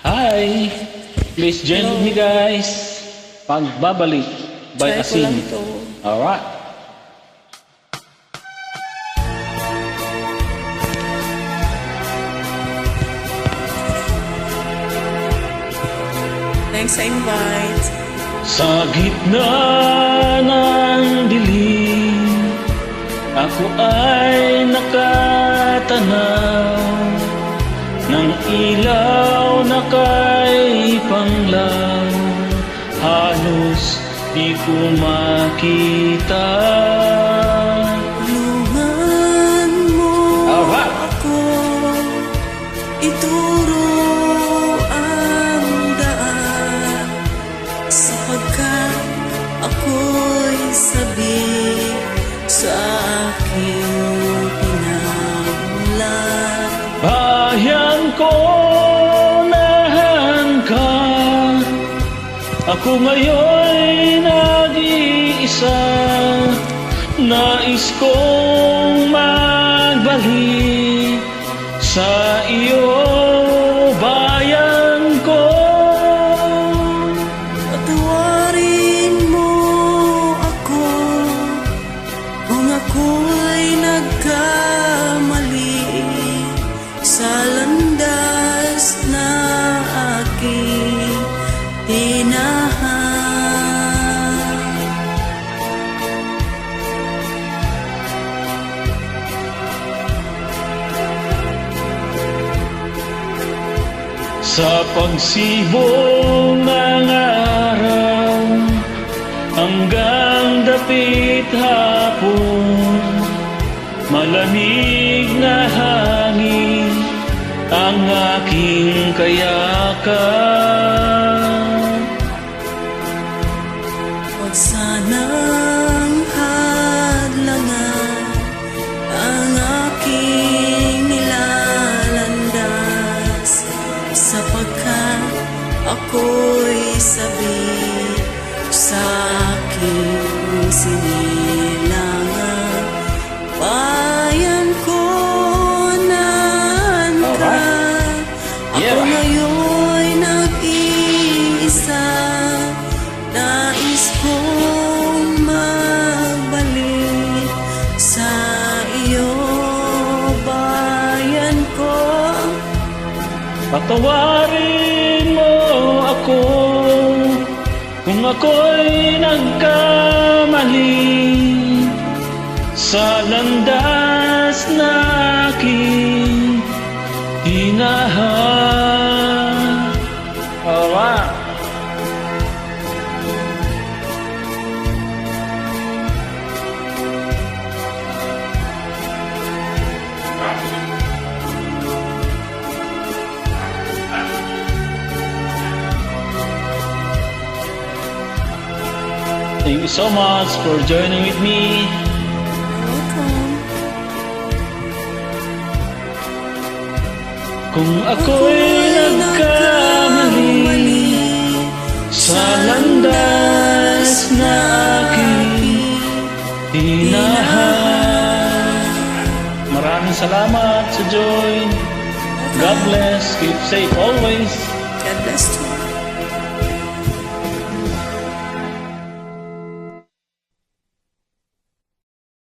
Hi! Please join with me guys. Pagbabalik by Try ko Asin. lang to. Alright. Thanks sa invite. Sa gitna ng dilim, ako ay nakatanaw ng ilaw na kay panglaw. Halos di ko makita. Tulungan mo Alright. ako, ituro ang daan, sapagkat ako'y sabi sa aking pinamulan. Bayan ko, nahan ka. Ako ngayon'y nag-iisa. Nais kong magbalik sa iyo, bayan ko. Patawarin mo ako kung ako'y nagkamali sa landas na aking tinahan. Sa pagsibong ng araw hanggang dapit hapon, malamig na hangin ang aking kayakan. Huwag sanang hadlangan ang aking nilalandas, sapagkat ako'y sabi sa aking sinilangan. Bayan ko, naan ka. Yeah. Ako ngayon'y nag-iisa. Nais kong magbalik sa iyo, bayan ko. Patawarin mo ako kung ako'y nagkamali sa landas na aking tinahan. Alright. Thank you so much for joining with me. Welcome. Kung ako'y nagkamali sa landas na aking tinahan. Maraming salamat sa join. God bless. Keep safe always. God bless you.